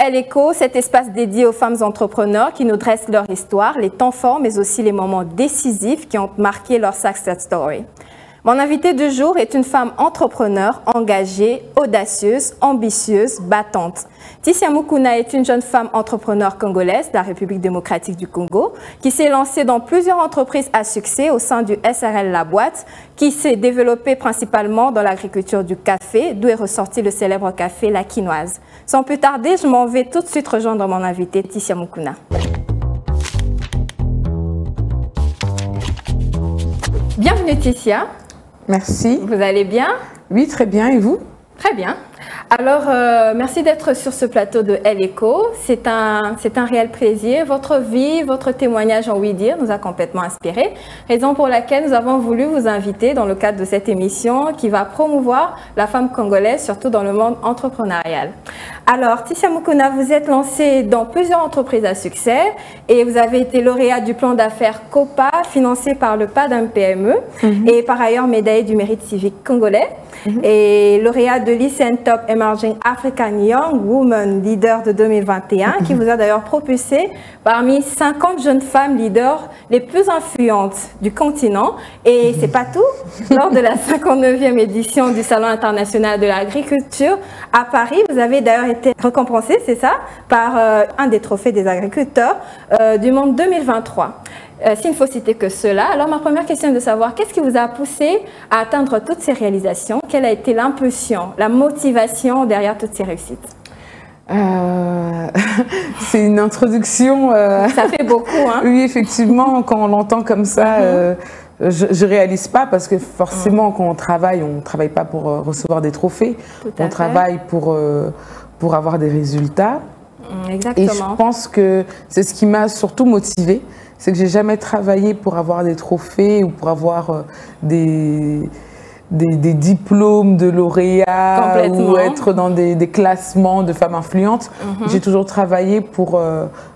Elle Éco, cet espace dédié aux femmes entrepreneurs qui nous dressent leur histoire, les temps forts, mais aussi les moments décisifs qui ont marqué leur success story. Mon invitée du jour est une femme entrepreneur, engagée, audacieuse, ambitieuse, battante. Tissia Mukuna est une jeune femme entrepreneur congolaise de la République démocratique du Congo qui s'est lancée dans plusieurs entreprises à succès au sein du SRL La Boîte, qui s'est développée principalement dans l'agriculture du café, d'où est ressorti le célèbre café La Quinoise. Sans plus tarder, je m'en vais tout de suite rejoindre mon invitée Tissia Mukuna. Bienvenue Tissia. Merci. Vous allez bien? Oui, très bien. Et vous? Très bien. Alors, merci d'être sur ce plateau de Elle Éco. C'est un réel plaisir. Votre vie, votre témoignage, en oui dire, nous a complètement inspirés. Raison pour laquelle nous avons voulu vous inviter dans le cadre de cette émission qui va promouvoir la femme congolaise, surtout dans le monde entrepreneurial. Alors, Tissia Mukuna, vous êtes lancée dans plusieurs entreprises à succès et vous avez été lauréate du plan d'affaires COPA, financé par le PADM PME et par ailleurs médaillée du mérite civique congolais et lauréate de l'ICN Top Emerging African Young Woman Leader de 2021 qui vous a d'ailleurs propulsé parmi 50 jeunes femmes leaders les plus influentes du continent. Et c'est pas tout. Lors de la 59e édition du Salon international de l'agriculture à Paris, vous avez d'ailleurs été récompensée, c'est ça, par un des trophées des agriculteurs du monde 2023. S'il ne faut citer que cela, alors ma première question est de savoir qu'est-ce qui vous a poussé à atteindre toutes ces réalisations? Quelle a été l'impulsion, la motivation derrière toutes ces réussites? C'est une introduction. Ça fait beaucoup, hein? Oui, effectivement, quand on l'entend comme ça, je réalise pas parce que forcément, quand on travaille pas pour recevoir des trophées. On travaille pour avoir des résultats. Exactement. Et je pense que c'est ce qui m'a surtout motivée. C'est que j'ai jamais travaillé pour avoir des trophées ou pour avoir des diplômes de lauréat ou être dans des classements de femmes influentes. J'ai toujours travaillé pour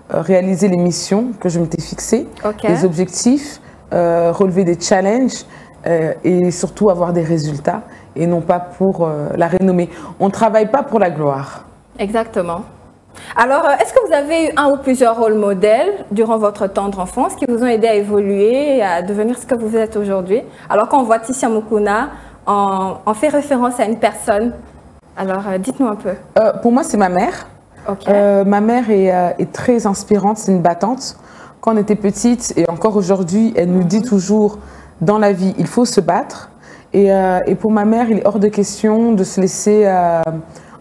réaliser les missions que je m'étais fixées, les objectifs, relever des challenges et surtout avoir des résultats et non pas pour la renommée. On ne travaille pas pour la gloire. Exactement. Alors, est-ce que vous avez eu un ou plusieurs rôles modèles durant votre tendre enfance qui vous ont aidé à évoluer et à devenir ce que vous êtes aujourd'hui? Alors, quand on voit Tissia Mukuna, on fait référence à une personne. Alors, dites-nous un peu. Pour moi, c'est ma mère. Ma mère est très inspirante, c'est une battante. Quand on était petite, et encore aujourd'hui, elle nous dit toujours, dans la vie, il faut se battre. Et pour ma mère, il est hors de question de se laisser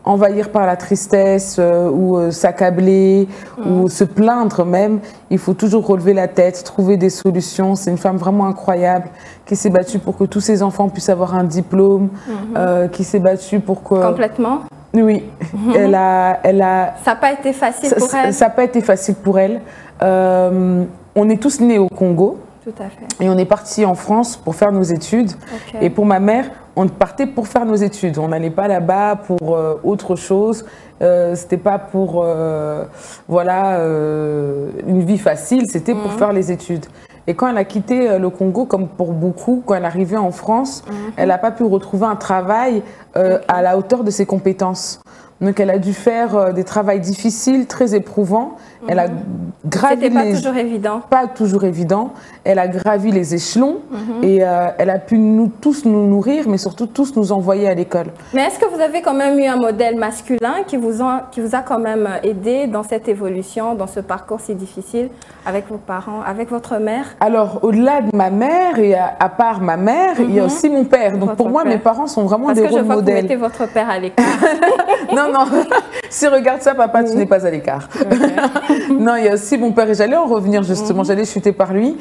envahir par la tristesse ou s'accabler ou se plaindre même. Il faut toujours relever la tête, trouver des solutions. C'est une femme vraiment incroyable qui s'est battue pour que tous ses enfants puissent avoir un diplôme, qui s'est battue pour que... Complètement. Oui, elle a... Ça n'a pas été facile pour elle. Ça n'a pas été facile pour elle. On est tous nés au Congo. Tout à fait. Et on est parti en France pour faire nos études. Et pour ma mère, on partait pour faire nos études. On n'allait pas là-bas pour autre chose. C'était pas pour une vie facile. C'était pour faire les études. Et quand elle a quitté le Congo, comme pour beaucoup, quand elle est arrivée en France, elle n'a pas pu retrouver un travail à la hauteur de ses compétences. Donc elle a dû faire des travaux difficiles, très éprouvants. Elle a gravi C'était pas toujours évident. Pas toujours évident. Elle a gravi les échelons et elle a pu tous nous nourrir, mais surtout tous nous envoyer à l'école. Mais est-ce que vous avez quand même eu un modèle masculin qui vous a quand même aidé dans cette évolution, dans ce parcours si difficile avec vos parents, avec votre mère? Alors, au-delà de ma mère et à part ma mère, il y a aussi mon père. Donc pour moi, mes parents sont vraiment des rôles modèles. Parce que je vois que vous mettez votre père à l'écart. Non, non. Si regarde ça, papa, tu n'es pas à l'écart. Non, il y a aussi mon père et j'allais en revenir justement, j'allais chuter par lui.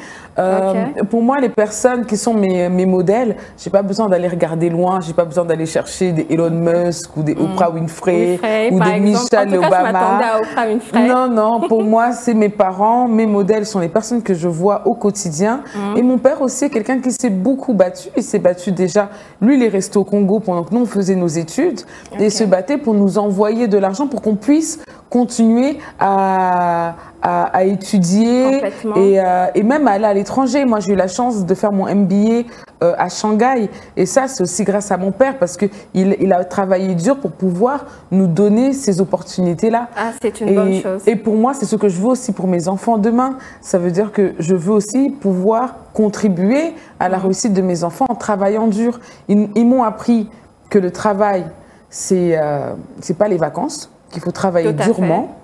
Pour moi, les personnes qui sont mes modèles, j'ai pas besoin d'aller regarder loin, j'ai pas besoin d'aller chercher des Elon Musk ou des Oprah Winfrey ou des Michelle Obama. À Oprah Winfrey. Non, non, pour moi, c'est mes parents, mes modèles sont les personnes que je vois au quotidien. Et mon père aussi est quelqu'un qui s'est beaucoup battu. Il s'est battu déjà, lui, il est resté au Congo pendant que nous, on faisait nos études et il se battait pour nous envoyer de l'argent pour qu'on puisse continuer à à étudier et même à aller à l'étranger. Moi, j'ai eu la chance de faire mon MBA à Shanghai. Et ça, c'est aussi grâce à mon père parce qu'il a travaillé dur pour pouvoir nous donner ces opportunités-là. Ah, c'est une bonne chose. Et pour moi, c'est ce que je veux aussi pour mes enfants demain. Ça veut dire que je veux aussi pouvoir contribuer à la réussite de mes enfants en travaillant dur. Ils m'ont appris que le travail, c'est pas les vacances, qu'il faut travailler durement.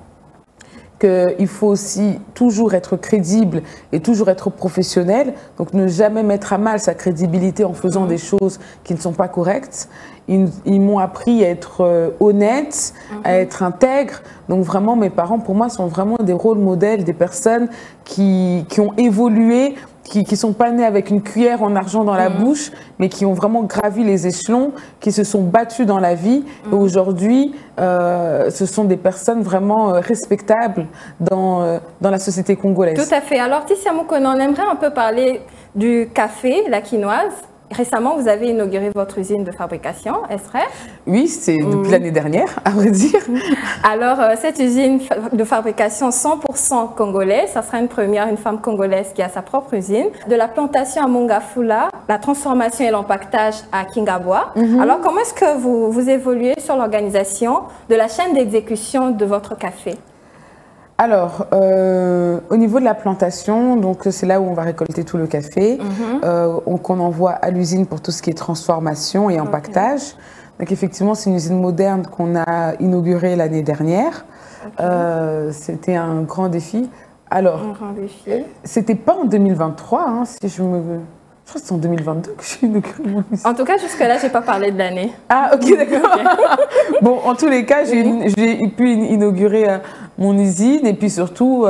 Qu'il faut aussi toujours être crédible et toujours être professionnel, donc ne jamais mettre à mal sa crédibilité en faisant des choses qui ne sont pas correctes. Ils m'ont appris à être honnête, à être intègre. Donc vraiment, mes parents, pour moi, sont vraiment des rôles modèles, des personnes qui ont évolué, qui sont pas nés avec une cuillère en argent dans la bouche, mais qui ont vraiment gravi les échelons, qui se sont battus dans la vie. Et aujourd'hui, ce sont des personnes vraiment respectables dans la société congolaise. Tout à fait. Alors, Tissia Moukono, on aimerait un peu parler du café, la quinoise. Récemment, vous avez inauguré votre usine de fabrication, est-ce vrai? Oui, c'est depuis l'année dernière, à vrai dire. Alors, cette usine de fabrication 100% congolaise, ça sera une première, une femme congolaise qui a sa propre usine. De la plantation à Mongafula, la transformation et l'empaquetage à Kingabwa. Alors, comment est-ce que vous évoluez sur l'organisation de la chaîne d'exécution de votre café? Alors, au niveau de la plantation, donc c'est là où on va récolter tout le café, qu'on envoie à l'usine pour tout ce qui est transformation et empaquetage. Donc effectivement, c'est une usine moderne qu'on a inaugurée l'année dernière. C'était un grand défi. Alors, c'était pas en 2023, hein, si je me... Je crois que c'est en 2022 que j'ai inauguré mon usine. En tout cas, jusque-là, je n'ai pas parlé de l'année. Ah, ok, d'accord. Bon, en tous les cas, j'ai pu inaugurer mon usine et puis surtout,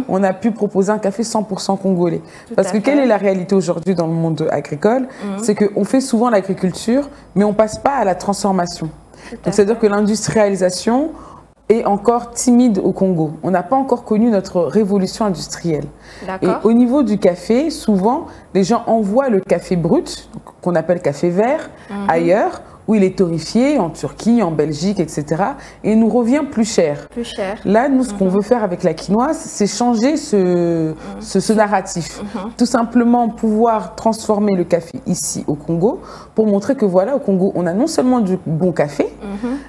on a pu proposer un café 100% congolais. Parce que quelle est la réalité aujourd'hui dans le monde agricole? C'est qu'on fait souvent l'agriculture, mais on ne passe pas à la transformation. Donc, c'est-à-dire que l'industrialisation est encore timide au Congo. On n'a pas encore connu notre révolution industrielle. Et au niveau du café, souvent, les gens envoient le café brut, qu'on appelle café vert, ailleurs, où il est torréfié, en Turquie, en Belgique, etc. Et il nous revient plus cher. Là, nous, ce qu'on veut faire avec la quinoise, c'est changer ce narratif. Tout simplement pouvoir transformer le café ici au Congo pour montrer que voilà, au Congo, on a non seulement du bon café,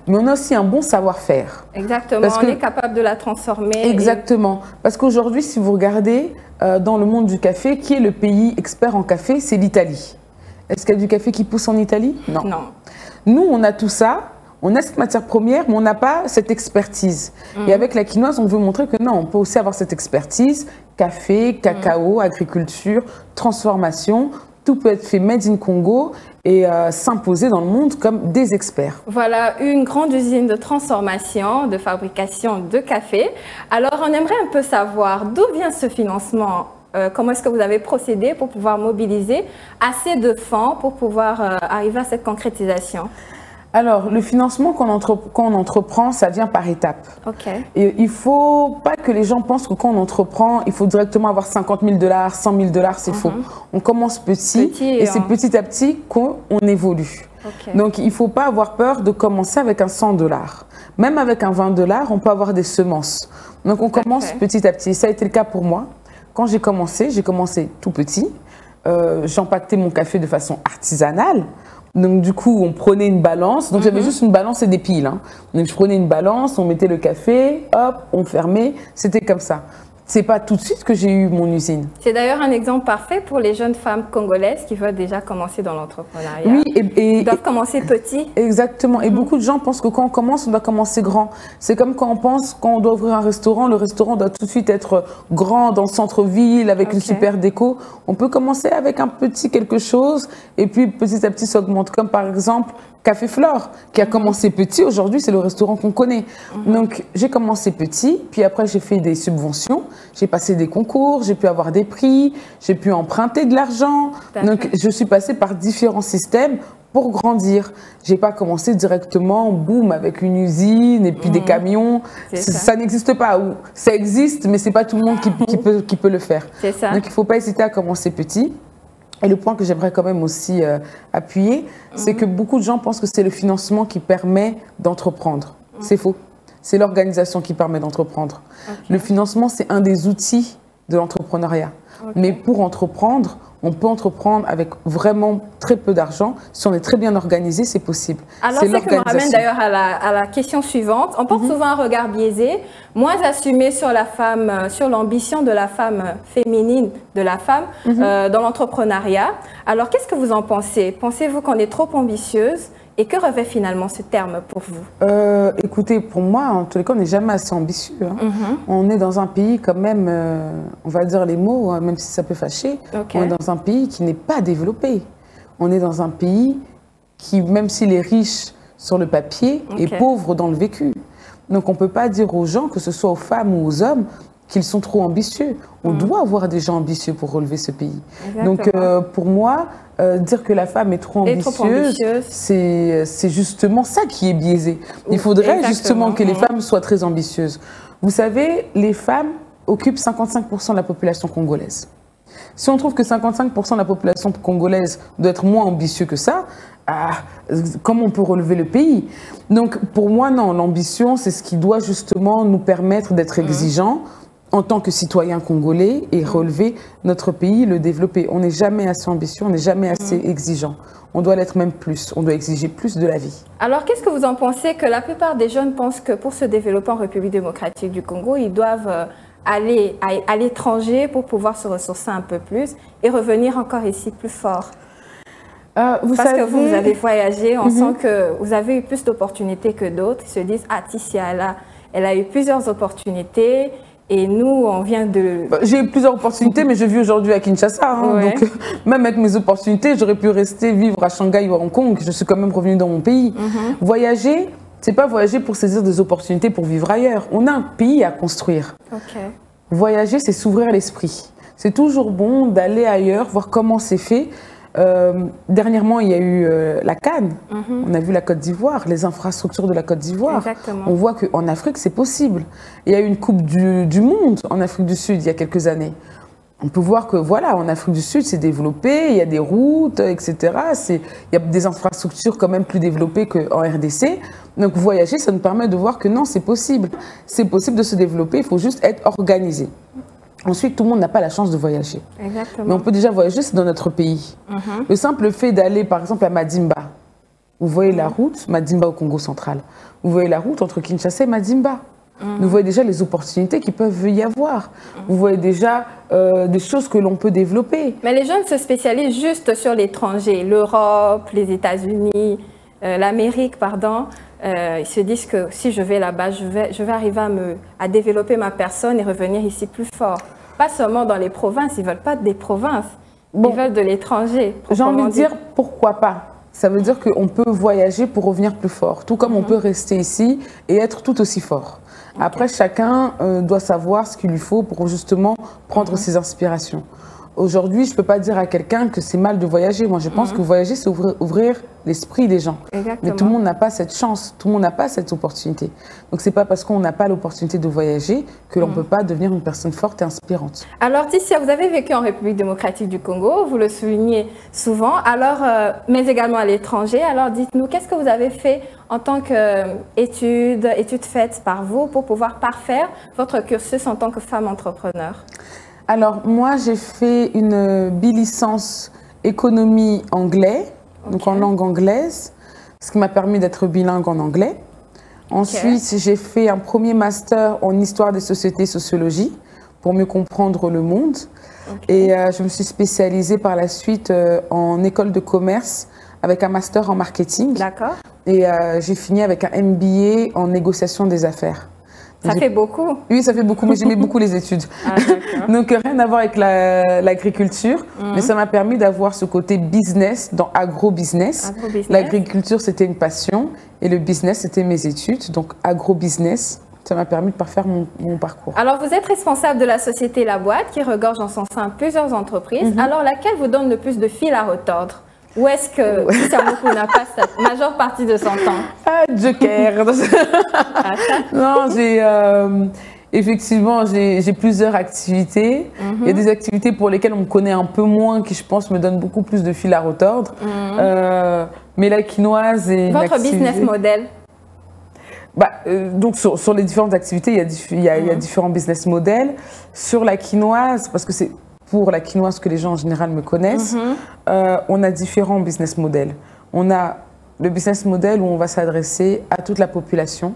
mais on a aussi un bon savoir-faire. Exactement, on est capable de la transformer. Exactement. Parce qu'aujourd'hui, si vous regardez dans le monde du café, qui est le pays expert en café? C'est l'Italie. Est-ce qu'il y a du café qui pousse en Italie? Non. Nous, on a tout ça, on a cette matière première, mais on n'a pas cette expertise. Et avec la quinoise, on veut montrer que non, on peut aussi avoir cette expertise, café, cacao, agriculture, transformation, tout peut être fait made in Congo et s'imposer dans le monde comme des experts. Voilà, une grande usine de transformation, de fabrication de café. Alors, on aimerait un peu savoir d'où vient ce financement. Comment est-ce que vous avez procédé pour pouvoir mobiliser assez de fonds pour pouvoir arriver à cette concrétisation? Alors, le financement qu'on entreprend, ça vient par étapes. Et il ne faut pas que les gens pensent que quand on entreprend, il faut directement avoir 50 000 $, 100 000 $, c'est faux. On commence petit et c'est petit à petit qu'on évolue. Donc, il ne faut pas avoir peur de commencer avec un 100 $. Même avec un 20 $, on peut avoir des semences. Donc, on commence petit à petit. Ça a été le cas pour moi. Quand j'ai commencé tout petit. J'empaquetais mon café de façon artisanale. Donc du coup, on prenait une balance. Donc j'avais juste une balance et des piles. Hein. Donc je prenais une balance, on mettait le café, hop, on fermait. C'était comme ça. C'est pas tout de suite que j'ai eu mon usine. C'est d'ailleurs un exemple parfait pour les jeunes femmes congolaises qui veulent déjà commencer dans l'entrepreneuriat. Oui, ils doivent commencer petit. Exactement. Et beaucoup de gens pensent que quand on commence, on doit commencer grand. C'est comme quand on pense qu'on doit ouvrir un restaurant, le restaurant doit tout de suite être grand dans le centre-ville avec une super déco. On peut commencer avec un petit quelque chose et puis petit à petit ça augmente. Comme par exemple Café Flore, qui a commencé petit, aujourd'hui c'est le restaurant qu'on connaît. Donc j'ai commencé petit, puis après j'ai fait des subventions, j'ai passé des concours, j'ai pu avoir des prix, j'ai pu emprunter de l'argent. Donc je suis passée par différents systèmes pour grandir. J'ai pas commencé directement, boum, avec une usine et puis des camions. Ça n'existe pas. Ou ça existe, mais c'est pas tout le monde qui peut le faire. Donc il faut pas hésiter à commencer petit. Et le point que j'aimerais quand même aussi appuyer, c'est que beaucoup de gens pensent que c'est le financement qui permet d'entreprendre. C'est faux. c'est l'organisation qui permet d'entreprendre. Le financement, c'est un des outils de l'entrepreneuriat. Mais pour entreprendre, on peut entreprendre avec vraiment très peu d'argent. Si on est très bien organisé, c'est possible. Alors, c'est ce qui me ramène d'ailleurs à la question suivante. On porte souvent un regard biaisé, moins assumé sur la femme, sur l'ambition de la femme féminine, de la femme dans l'entrepreneuriat. Alors, qu'est-ce que vous en pensez? Pensez-vous qu'on est trop ambitieuse? Et que revêt finalement ce terme pour vous? Écoutez, pour moi, en tous les cas, on n'est jamais assez ambitieux. On est dans un pays quand même, on va dire les mots, même si ça peut fâcher, on est dans un pays qui n'est pas développé. On est dans un pays qui, même s'il est riche sur le papier, est pauvre dans le vécu. Donc on ne peut pas dire aux gens, que ce soit aux femmes ou aux hommes, qu'ils sont trop ambitieux. On doit avoir des gens ambitieux pour relever ce pays. Donc pour moi, dire que la femme est trop ambitieuse, c'est justement ça qui est biaisé. Il faudrait justement que les femmes soient très ambitieuses. Vous savez, les femmes occupent 55% de la population congolaise. Si on trouve que 55% de la population congolaise doit être moins ambitieux que ça, comment on peut relever le pays? Donc pour moi, non, l'ambition, c'est ce qui doit justement nous permettre d'être exigeants en tant que citoyens congolais et relever notre pays, le développer. On n'est jamais assez ambitieux, on n'est jamais assez exigeant. On doit l'être même plus, on doit exiger plus de la vie. Alors, qu'est-ce que vous en pensez que la plupart des jeunes pensent que pour se développer en République démocratique du Congo, ils doivent aller à l'étranger pour pouvoir se ressourcer un peu plus et revenir encore ici plus fort? Parce que vous avez voyagé, on sent que vous avez eu plus d'opportunités que d'autres. Ils se disent, ah, Tissia, elle a eu plusieurs opportunités. Et nous, on vient de... J'ai eu plusieurs opportunités, mais je vis aujourd'hui à Kinshasa. Donc, même avec mes opportunités, j'aurais pu rester vivre à Shanghai ou à Hong Kong. Je suis quand même revenue dans mon pays. Voyager, c'est pas voyager pour saisir des opportunités pour vivre ailleurs. On a un pays à construire. Voyager, c'est s'ouvrir l'esprit. C'est toujours bon d'aller ailleurs, voir comment c'est fait. Dernièrement, il y a eu la CAN. On a vu la Côte d'Ivoire, les infrastructures de la Côte d'Ivoire. On voit qu'en Afrique, c'est possible. Il y a eu une Coupe du Monde en Afrique du Sud il y a quelques années. On peut voir que, voilà, en Afrique du Sud, c'est développé, il y a des routes, etc. Il y a des infrastructures quand même plus développées qu'en RDC. Donc, voyager, ça nous permet de voir que non, c'est possible. C'est possible de se développer, il faut juste être organisé. Ensuite, tout le monde n'a pas la chance de voyager. Mais on peut déjà voyager, c'est dans notre pays. Le simple fait d'aller, par exemple, à Madimba, vous voyez la route, Madimba au Congo central, vous voyez la route entre Kinshasa et Madimba. Vous voyez déjà les opportunités qui peuvent y avoir. Vous voyez déjà des choses que l'on peut développer. Mais les jeunes se spécialisent juste sur l'étranger, l'Europe, les États-Unis, l'Amérique, pardon. Ils se disent que si je vais là-bas, je vais arriver à développer ma personne et revenir ici plus fort. Pas seulement dans les provinces, ils ne veulent pas des provinces, ils veulent de l'étranger. J'ai envie de dire pourquoi pas. Ça veut dire qu'on peut voyager pour revenir plus fort, tout comme on peut rester ici et être tout aussi fort. Après, chacun doit savoir ce qu'il lui faut pour justement prendre ses inspirations. Aujourd'hui, je ne peux pas dire à quelqu'un que c'est mal de voyager. Moi, je pense que voyager, c'est ouvrir l'esprit des gens. Mais tout le monde n'a pas cette chance, tout le monde n'a pas cette opportunité. Donc, ce n'est pas parce qu'on n'a pas l'opportunité de voyager que l'on ne peut pas devenir une personne forte et inspirante. Alors, Tissia, vous avez vécu en République démocratique du Congo, vous le soulignez souvent, mais également à l'étranger. Alors, dites-nous, qu'est-ce que vous avez fait en tant qu'études faites par vous pour pouvoir parfaire votre cursus en tant que femme entrepreneur? Alors, moi, j'ai fait une bi-licence économie anglais, donc en langue anglaise, ce qui m'a permis d'être bilingue en anglais. Ensuite, j'ai fait un premier master en histoire des sociétés et sociologie pour mieux comprendre le monde. Et je me suis spécialisée par la suite en école de commerce avec un master en marketing. D'accord. Et j'ai fini avec un MBA en négociation des affaires. Ça fait beaucoup. Oui, ça fait beaucoup, mais j'aimais beaucoup les études. Donc, rien à voir avec l'agriculture, mais ça m'a permis d'avoir ce côté business dans agro-business. L'agriculture, c'était une passion et le business, c'était mes études. Donc, agro-business, ça m'a permis de parfaire mon parcours. Alors, vous êtes responsable de la société La Boîte qui regorge en son sein plusieurs entreprises. Alors, laquelle vous donne le plus de fil à retordre? Ou est-ce que Tissia Moukou n'a pas cette majeure partie de son temps? Ah, Joker. Non, effectivement, j'ai plusieurs activités. Il y a des activités pour lesquelles on me connaît un peu moins, qui je pense me donnent beaucoup plus de fil à retordre. Mais la quinoise est votre business model? Donc sur les différentes activités, il y a différents business models. Sur la quinoise, parce que c'est pour la quinoise que les gens en général me connaissent, on a différents business models. On a le business model où on va s'adresser à toute la population,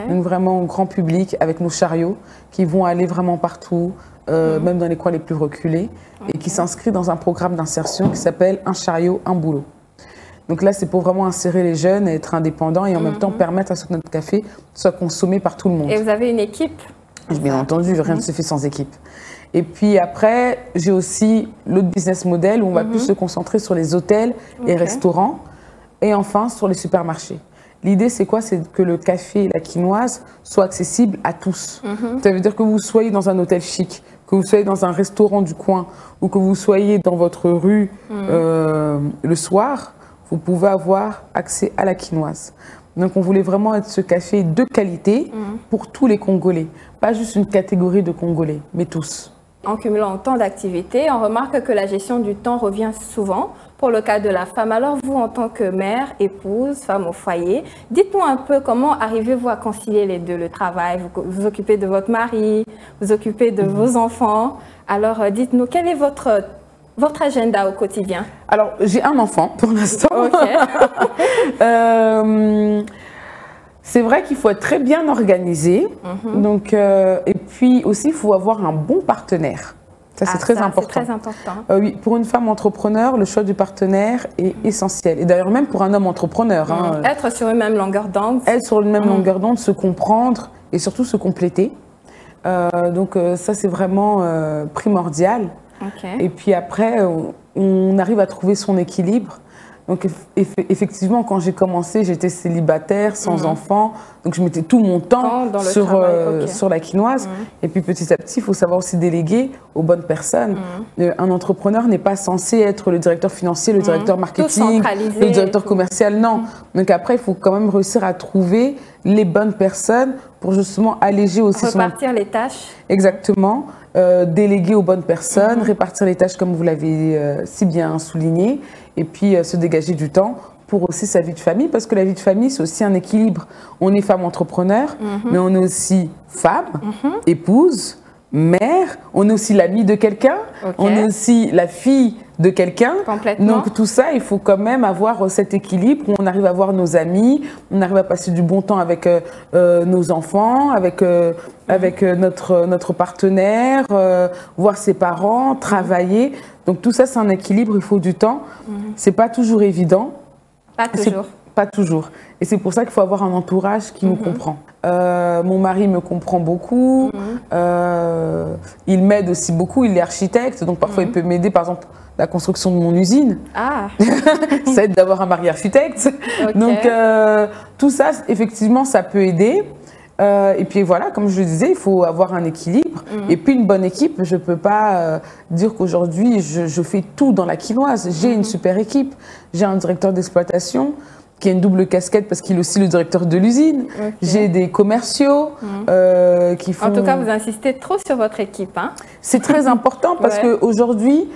donc vraiment au grand public, avec nos chariots qui vont aller vraiment partout, même dans les coins les plus reculés, et qui s'inscrit dans un programme d'insertion qui s'appelle Un chariot, un boulot. Donc là, c'est pour vraiment insérer les jeunes et être indépendants et en même temps permettre à ce que notre café soit consommé par tout le monde. Et vous avez une équipe? Bien entendu, rien ne se fait sans équipe. Et puis après, j'ai aussi l'autre business model où on va plus se concentrer sur les hôtels et restaurants et enfin sur les supermarchés. L'idée, c'est quoi? C'est que le café et la quinoise soient accessibles à tous. Ça veut dire que vous soyez dans un hôtel chic, que vous soyez dans un restaurant du coin ou que vous soyez dans votre rue le soir, vous pouvez avoir accès à la quinoise. Donc on voulait vraiment être ce café de qualité pour tous les Congolais. Pas juste une catégorie de Congolais, mais tous. En cumulant tant d'activités, on remarque que la gestion du temps revient souvent pour le cas de la femme. Alors vous, en tant que mère, épouse, femme au foyer, dites-nous un peu comment arrivez-vous à concilier les deux, le travail, vous vous occupez de votre mari, vous occupez de vos enfants. Alors dites-nous, quel est votre agenda au quotidien? Alors, j'ai un enfant pour l'instant. C'est vrai qu'il faut être très bien organisé. Donc, et puis aussi, il faut avoir un bon partenaire. Ça, c'est très important. C'est très important. Oui, pour une femme entrepreneur, le choix du partenaire est essentiel. Et d'ailleurs, même pour un homme entrepreneur. Être sur une même longueur d'onde. Être sur une même longueur d'onde, se comprendre et surtout se compléter. Donc, ça, c'est vraiment primordial. Et puis après, on arrive à trouver son équilibre. Donc effectivement, quand j'ai commencé, j'étais célibataire, sans enfant. Donc je mettais tout mon temps sur la quinoise. Et puis petit à petit, il faut savoir aussi déléguer aux bonnes personnes. Un entrepreneur n'est pas censé être le directeur financier, le directeur marketing, le directeur commercial, non. Donc après, il faut quand même réussir à trouver les bonnes personnes pour justement alléger aussi répartir les tâches. Exactement. Déléguer aux bonnes personnes, répartir les tâches comme vous l'avez si bien souligné, et puis se dégager du temps pour aussi sa vie de famille, parce que la vie de famille, c'est aussi un équilibre. On est femme entrepreneur, mais on est aussi femme, épouse, mère, on est aussi l'amie de quelqu'un, on est aussi la fille de quelqu'un. Donc tout ça, il faut quand même avoir cet équilibre où on arrive à voir nos amis, on arrive à passer du bon temps avec nos enfants, avec notre partenaire, voir ses parents, travailler. Donc tout ça, c'est un équilibre, il faut du temps. C'est pas toujours évident. Pas toujours. Pas toujours. Et c'est pour ça qu'il faut avoir un entourage qui nous comprend. Mon mari me comprend beaucoup. Il m'aide aussi beaucoup. Il est architecte. Donc parfois, il peut m'aider, par exemple, la construction de mon usine. Ça aide d'avoir un mari architecte. Donc tout ça, effectivement, ça peut aider. Et puis voilà, comme je le disais, il faut avoir un équilibre. Et puis une bonne équipe, je ne peux pas dire qu'aujourd'hui, je fais tout dans la quinoise. J'ai une super équipe. J'ai un directeur d'exploitation qui a une double casquette parce qu'il est aussi le directeur de l'usine. J'ai des commerciaux qui font... En tout cas, vous insistez trop sur votre équipe. C'est très important parce qu'aujourd'hui,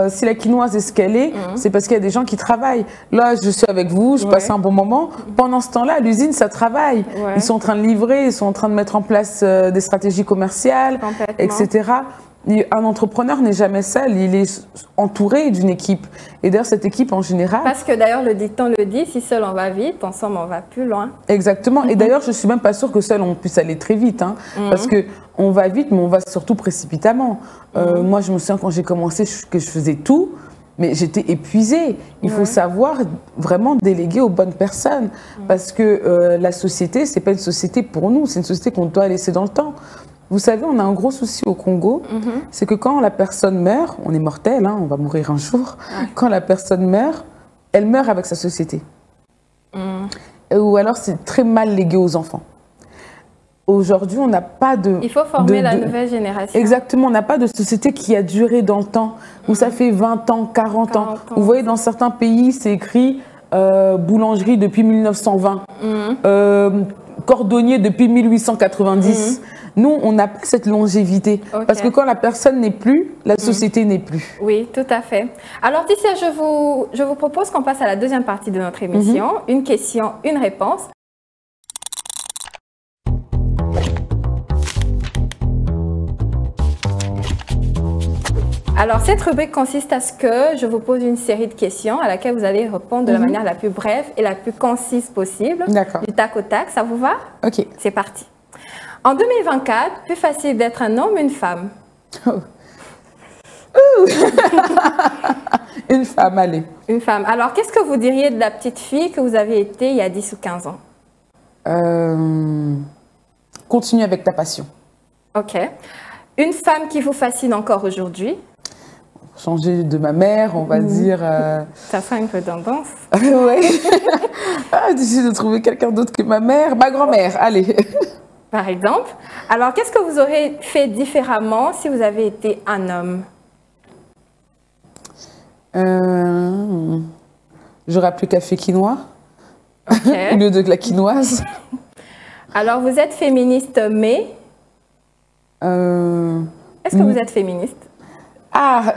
si la quinoise est ce qu'elle est, c'est parce qu'il y a des gens qui travaillent. Là, je suis avec vous, je passe un bon moment. Pendant ce temps-là, l'usine, ça travaille. Ils sont en train de livrer, ils sont en train de mettre en place des stratégies commerciales, etc. Un entrepreneur n'est jamais seul, il est entouré d'une équipe. Et d'ailleurs, cette équipe en général... Parce que d'ailleurs, le dicton le dit, si seul on va vite, ensemble on va plus loin. Exactement. Et d'ailleurs, je ne suis même pas sûre que seul on puisse aller très vite. Parce qu'on va vite, mais on va surtout précipitamment. Moi, je me souviens quand j'ai commencé que je faisais tout, mais j'étais épuisée. Il faut savoir vraiment déléguer aux bonnes personnes. Parce que la société, ce n'est pas une société pour nous, c'est une société qu'on doit laisser dans le temps. Vous savez, on a un gros souci au Congo, c'est que quand la personne meurt, on est mortel, on va mourir un jour, quand la personne meurt, elle meurt avec sa société. Ou alors c'est très mal légué aux enfants. Aujourd'hui, on n'a pas de... Il faut former la nouvelle génération. Exactement, on n'a pas de société qui a duré dans le temps, où ça fait 20 ans, 40 ans. Vous voyez, dans certains pays, c'est écrit boulangerie depuis 1920, cordonnier depuis 1890. Nous, on n'a pas cette longévité. Parce que quand la personne n'est plus, la société n'est plus. Oui, tout à fait. Alors, Ticia, je vous propose qu'on passe à la deuxième partie de notre émission. Une question, une réponse. Alors, cette rubrique consiste à ce que je vous pose une série de questions à laquelle vous allez répondre de la manière la plus brève et la plus concise possible. D'accord. Du tac au tac, ça vous va? Ok. C'est parti. En 2024, plus facile d'être un homme ou une femme? Oh. Une femme, allez. Une femme. Alors, qu'est-ce que vous diriez de la petite fille que vous avez été il y a 10 ou 15 ans? Continue avec ta passion. Ok. Une femme qui vous fascine encore aujourd'hui? Changer de ma mère, on va dire. Ça sera une redondance. Ouais. J'essaie de trouver quelqu'un d'autre que ma mère. Ma grand-mère, allez. Par exemple. Alors, qu'est-ce que vous aurez fait différemment si vous avez été un homme? J'aurais appelé café quinoa Okay. au lieu de la quinoise. Alors, vous êtes féministe, mais... Est-ce que vous êtes féministe? Ah,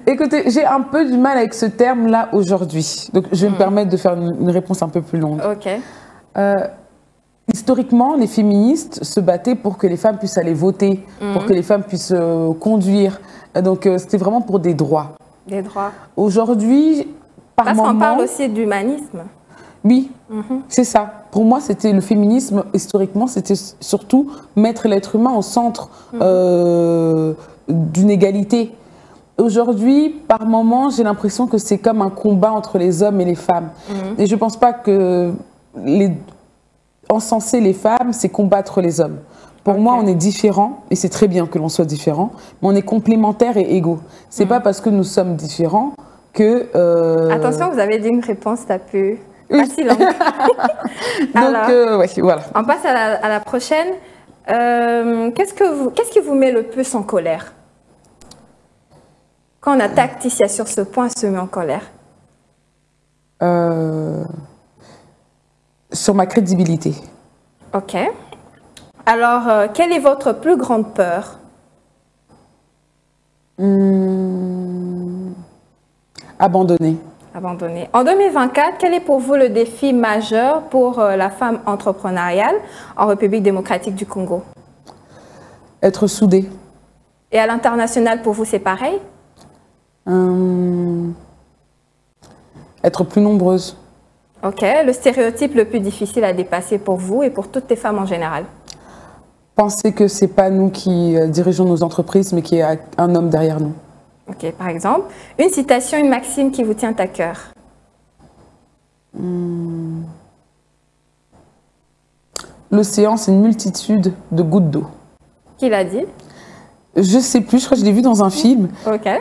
écoutez, j'ai un peu du mal avec ce terme-là aujourd'hui. Donc, je vais me permettre de faire une réponse un peu plus longue. Ok. Historiquement, les féministes se battaient pour que les femmes puissent aller voter, pour que les femmes puissent conduire. Donc, c'était vraiment pour des droits. Des droits. Aujourd'hui, par moment... Parce qu'on parle aussi d'humanisme. Oui, c'est ça. Pour moi, c'était le féminisme, historiquement, c'était surtout mettre l'être humain au centre d'une égalité. Aujourd'hui, par moment, j'ai l'impression que c'est comme un combat entre les hommes et les femmes. Et je ne pense pas que encenser les femmes, c'est combattre les hommes. Pour moi, on est différents, et c'est très bien que l'on soit différents, mais on est complémentaires et égaux. C'est pas parce que nous sommes différents que... Attention, vous avez dit une réponse la plus... Pas si longue. Donc, ouais, voilà. On passe à la prochaine. Qu'est-ce qui vous met le plus en colère? Quand on attaque Ticia sur ce point, elle se met en colère. Sur ma crédibilité. Ok. Alors, quelle est votre plus grande peur? Abandonner. Abandonner. En 2024, quel est pour vous le défi majeur pour la femme entrepreneuriale en République démocratique du Congo? Être soudée. Et à l'international, pour vous, c'est pareil? Être plus nombreuse. Ok. Le stéréotype le plus difficile à dépasser pour vous et pour toutes les femmes en général? Penser que ce n'est pas nous qui dirigeons nos entreprises, mais qu'il y a un homme derrière nous. Ok, par exemple, une citation, une maxime qui vous tient à cœur. L'océan, c'est une multitude de gouttes d'eau. Qui l'a dit? Je sais plus, je crois que je l'ai vu dans un film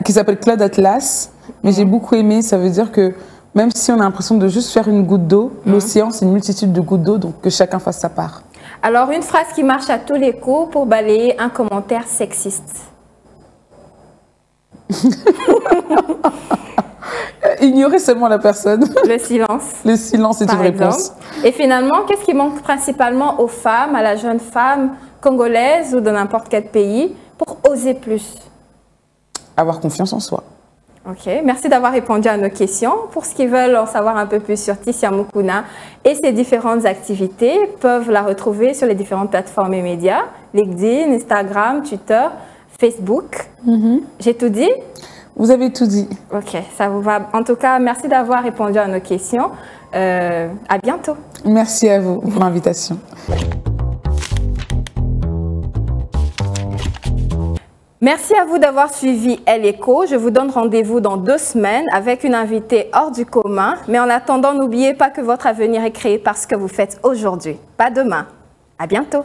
qui s'appelle Claude Atlas, mais j'ai beaucoup aimé. Ça veut dire que même si on a l'impression de juste faire une goutte d'eau, l'océan, c'est une multitude de gouttes d'eau, donc que chacun fasse sa part. Alors, une phrase qui marche à tous les coups pour balayer un commentaire sexiste. Ignorer seulement la personne. Le silence. Le silence est une réponse. Et finalement, qu'est-ce qui manque principalement aux femmes, à la jeune femme congolaise ou de n'importe quel pays pour oser plus? Avoir confiance en soi. Ok, merci d'avoir répondu à nos questions. Pour ceux qui veulent en savoir un peu plus sur Ticia Mukuna et ses différentes activités, peuvent la retrouver sur les différentes plateformes et médias, LinkedIn, Instagram, Twitter, Facebook. J'ai tout dit? Vous avez tout dit. Ok, ça vous va. En tout cas, merci d'avoir répondu à nos questions. À bientôt. Merci à vous pour l'invitation. Merci à vous d'avoir suivi Elle Éco. Je vous donne rendez-vous dans 2 semaines avec une invitée hors du commun. Mais en attendant, n'oubliez pas que votre avenir est créé par ce que vous faites aujourd'hui, pas demain. À bientôt.